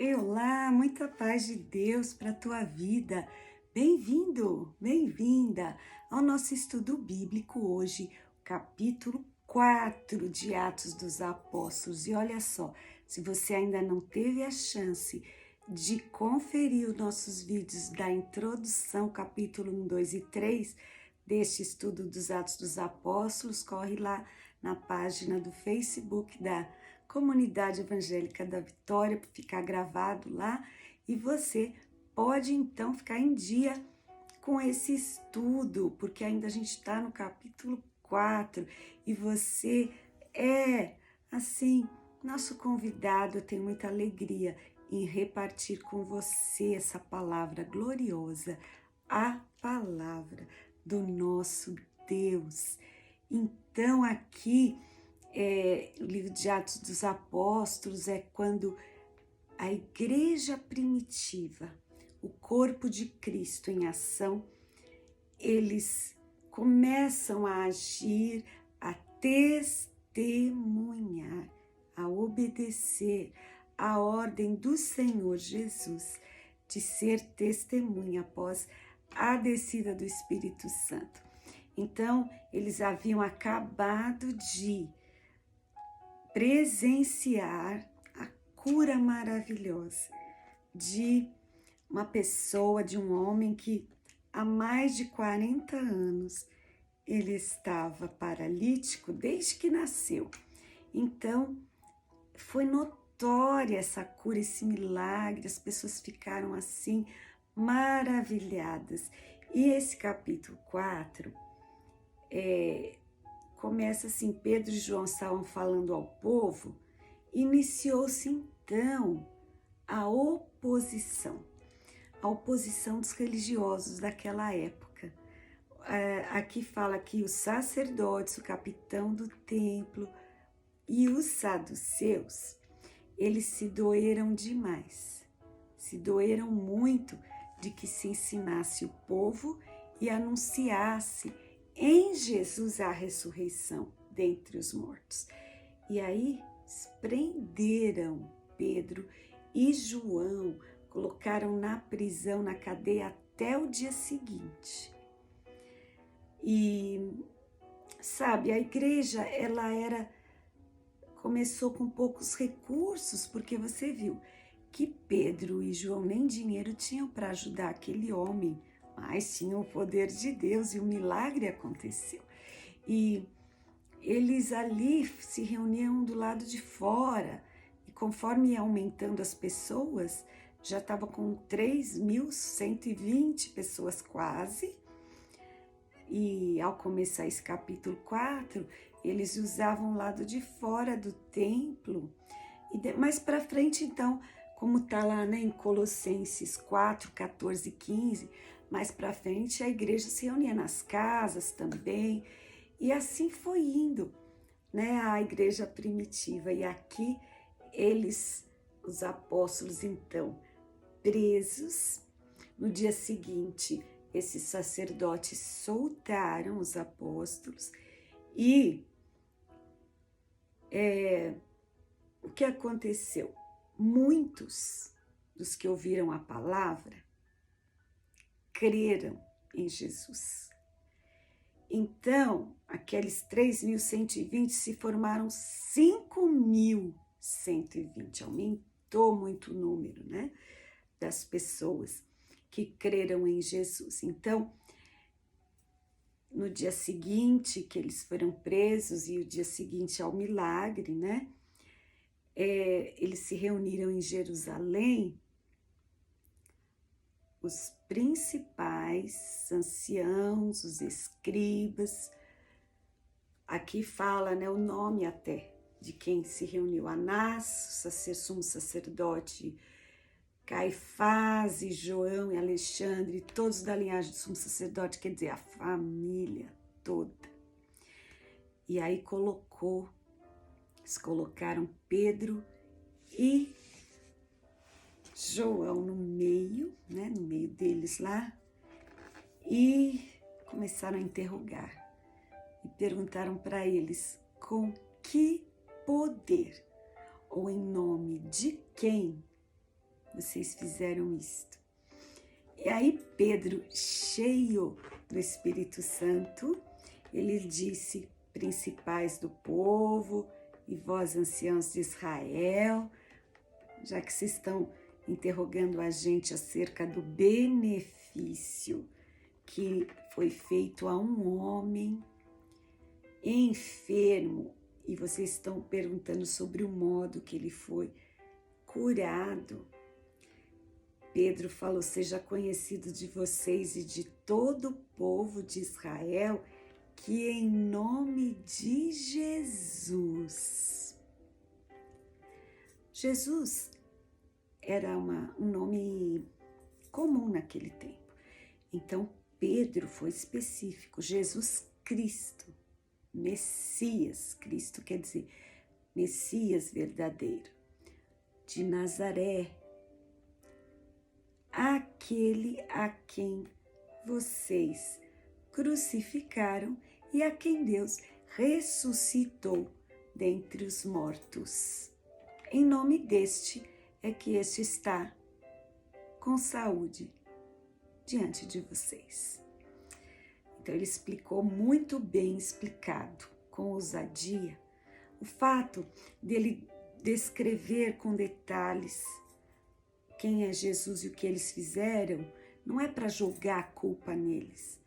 Olá, muita paz de Deus para a tua vida. Bem-vindo, bem-vinda ao nosso estudo bíblico hoje, capítulo 4 de Atos dos Apóstolos. E olha só, se você ainda não teve a chance de conferir os nossos vídeos da introdução, capítulo 1, 2 e 3, deste estudo dos Atos dos Apóstolos, corre lá na página do Facebook da Comunidade Evangélica da Vitória, para ficar gravado lá, e você pode então ficar em dia com esse estudo, porque ainda a gente está no capítulo 4 e você é, assim, nosso convidado. Eu tenho muita alegria em repartir com você essa palavra gloriosa, a palavra do nosso Deus. Então, aqui, o livro de Atos dos Apóstolos é quando a igreja primitiva, o corpo de Cristo em ação, eles começam a agir, a testemunhar, a obedecer a ordem do Senhor Jesus de ser testemunha após a descida do Espírito Santo. Então, eles haviam acabado de presenciar a cura maravilhosa de uma pessoa, de um homem que há mais de 40 anos ele estava paralítico desde que nasceu. Então, foi notória essa cura, esse milagre, as pessoas ficaram assim maravilhadas. E esse capítulo 4 começa assim: Pedro e João estavam falando ao povo, iniciou-se então a oposição dos religiosos daquela época. Aqui fala que os sacerdotes, o capitão do templo e os saduceus, eles se doeram demais, se doeram muito de que se ensinasse o povo e anunciasse em Jesus a ressurreição dentre os mortos. E aí prenderam Pedro e João, colocaram na prisão, na cadeia, até o dia seguinte. E, sabe, a igreja, começou com poucos recursos, porque você viu que Pedro e João nem dinheiro tinham para ajudar aquele homem, mas tinham o poder de Deus e o milagre aconteceu. E eles ali se reuniam do lado de fora, e conforme ia aumentando as pessoas, já estava com 3.120 pessoas quase, e ao começar esse capítulo 4, eles usavam o lado de fora do templo, e mais para frente, então, como está lá, né, em Colossenses 4, 14 e 15, mais para frente a igreja se reunia nas casas também, e assim foi indo, né, a igreja primitiva. E aqui eles, os apóstolos, então, presos. No dia seguinte, esses sacerdotes soltaram os apóstolos e o que aconteceu? Muitos dos que ouviram a palavra creram em Jesus. Então, aqueles 3.120 se formaram 5.120, aumentou muito o número, né, das pessoas que creram em Jesus. Então, no dia seguinte que eles foram presos e o dia seguinte ao milagre, né, eles se reuniram em Jerusalém, os principais anciãos, os escribas. Aqui fala, né, o nome até de quem se reuniu: Anás, sumo sacerdote, Caifás e João e Alexandre, todos da linhagem do sumo sacerdote, quer dizer, a família toda. E aí eles colocaram Pedro e João no meio, né, no meio deles lá, e começaram a interrogar. E perguntaram para eles: com que poder ou em nome de quem vocês fizeram isto. E aí Pedro, cheio do Espírito Santo, ele disse: principais do povo e vós anciãos de Israel, já que vocês estão interrogando a gente acerca do benefício que foi feito a um homem enfermo, e vocês estão perguntando sobre o modo que ele foi curado. Pedro falou: seja conhecido de vocês e de todo o povo de Israel que em nome de Jesus. Jesus era um nome comum naquele tempo. Então Pedro foi específico: Jesus Cristo, Messias. Cristo quer dizer Messias verdadeiro, de Nazaré, aquele a quem vocês crucificaram e a quem Deus ressuscitou dentre os mortos. Em nome deste é que este está com saúde diante de vocês. Então ele explicou muito bem explicado, com ousadia, o fato dele descrever com detalhes quem é Jesus e o que eles fizeram. Não é para jogar a culpa neles,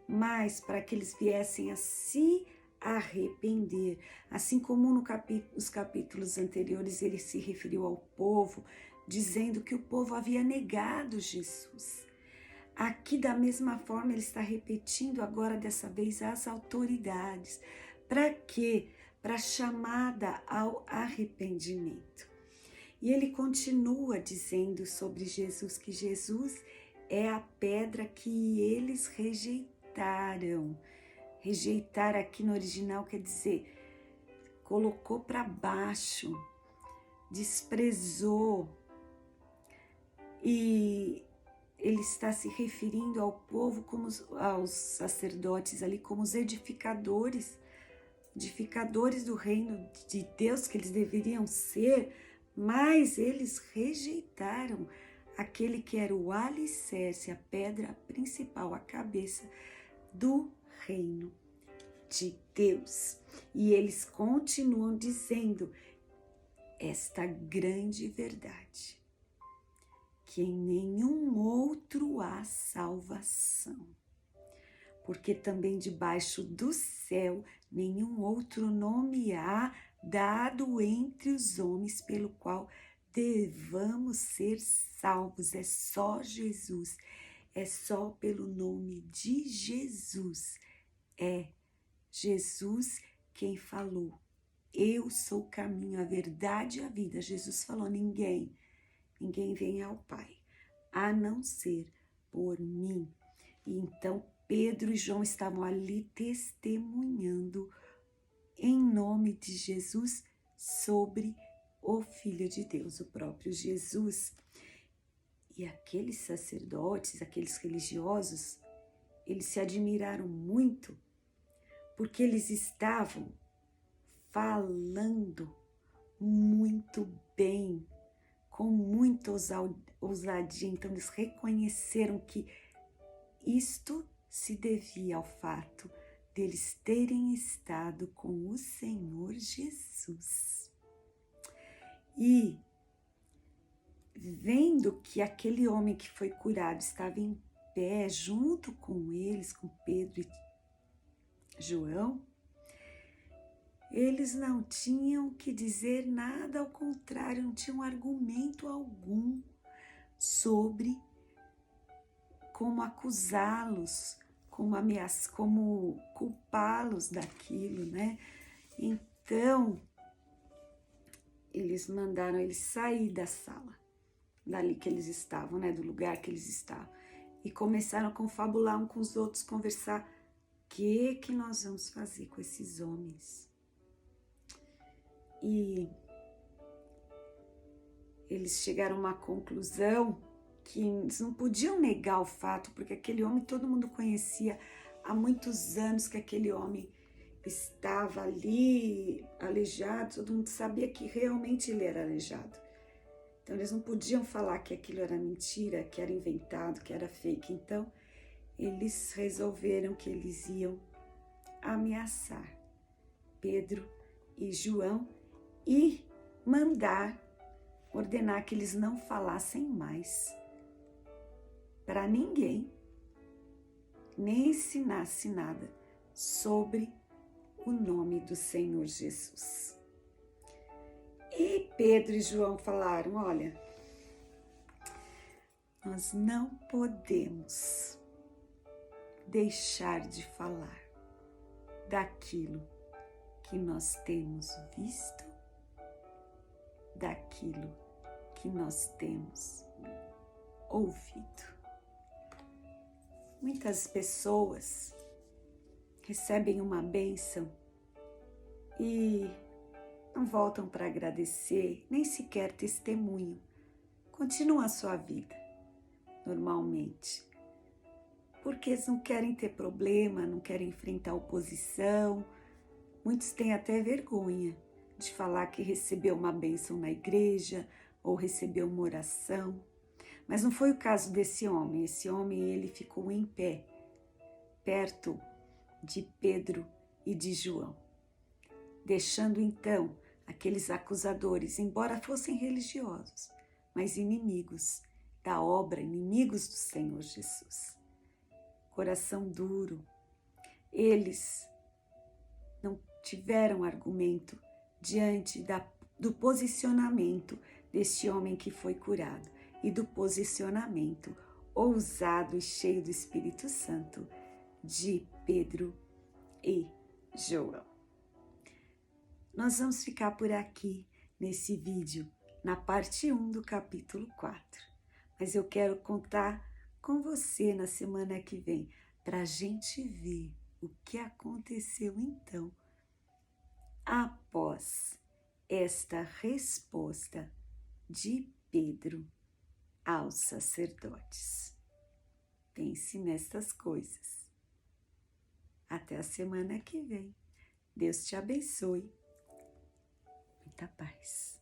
mas para que eles viessem a se arrepender. Assim como nos capítulos anteriores ele se referiu ao povo, dizendo que o povo havia negado Jesus. Aqui, da mesma forma, ele está repetindo agora, dessa vez, às autoridades. Para quê? Para a chamada ao arrependimento. E ele continua dizendo sobre Jesus, que Jesus é a pedra que eles rejeitaram. Rejeitar aqui no original quer dizer, colocou para baixo, desprezou. E ele está se referindo ao povo, como aos sacerdotes ali, como os edificadores do reino de Deus que eles deveriam ser, mas eles rejeitaram aquele que era o alicerce, a pedra principal, a cabeça do reino de Deus. E eles continuam dizendo esta grande verdade, que em nenhum outro há salvação, porque também debaixo do céu nenhum outro nome há dado entre os homens pelo qual devamos ser salvos. É só Jesus, é só pelo nome de Jesus. É Jesus quem falou: eu sou o caminho, a verdade e a vida. Jesus falou: ninguém vem ao Pai, a não ser por mim. E então Pedro e João estavam ali testemunhando em nome de Jesus sobre o Filho de Deus, o próprio Jesus. E aqueles sacerdotes, aqueles religiosos, eles se admiraram muito, porque eles estavam falando muito bem, com muita ousadia. Então eles reconheceram que isto se devia ao fato deles terem estado com o Senhor Jesus. E vendo que aquele homem que foi curado estava em pé junto com eles, com Pedro e João, eles não tinham que dizer nada, ao contrário, não tinham argumento algum sobre como acusá-los, como culpá-los daquilo, né? Então, eles mandaram eles sair da sala, dali que eles estavam, né? Do lugar que eles estavam, e começaram a confabular um com os outros, conversar: o que nós vamos fazer com esses homens? E eles chegaram a uma conclusão que eles não podiam negar o fato, porque aquele homem todo mundo conhecia há muitos anos, que aquele homem estava ali aleijado, todo mundo sabia que realmente ele era aleijado. Então eles não podiam falar que aquilo era mentira, que era inventado, que era fake. Então eles resolveram que eles iam ameaçar Pedro e João e ordenar que eles não falassem mais para ninguém, nem ensinasse nada sobre o nome do Senhor Jesus. E Pedro e João falaram: olha, nós não podemos deixar de falar daquilo que nós temos visto, daquilo que nós temos ouvido. Muitas pessoas recebem uma bênção e não voltam para agradecer, nem sequer testemunham. Continuam a sua vida normalmente, porque eles não querem ter problema, não querem enfrentar oposição. Muitos têm até vergonha de falar que recebeu uma bênção na igreja ou recebeu uma oração. Mas não foi o caso desse homem. Esse homem, ele ficou em pé, perto de Pedro e de João, deixando então aqueles acusadores, embora fossem religiosos, mas inimigos da obra, inimigos do Senhor Jesus. Coração duro. Eles não tiveram argumento diante do posicionamento deste homem que foi curado e do posicionamento ousado e cheio do Espírito Santo de Pedro e João. Nós vamos ficar por aqui nesse vídeo, na parte 1 do capítulo 4. Mas eu quero contar com você na semana que vem, para a gente ver o que aconteceu então, após esta resposta de Pedro aos sacerdotes. Pense nestas coisas. Até a semana que vem. Deus te abençoe. Muita paz.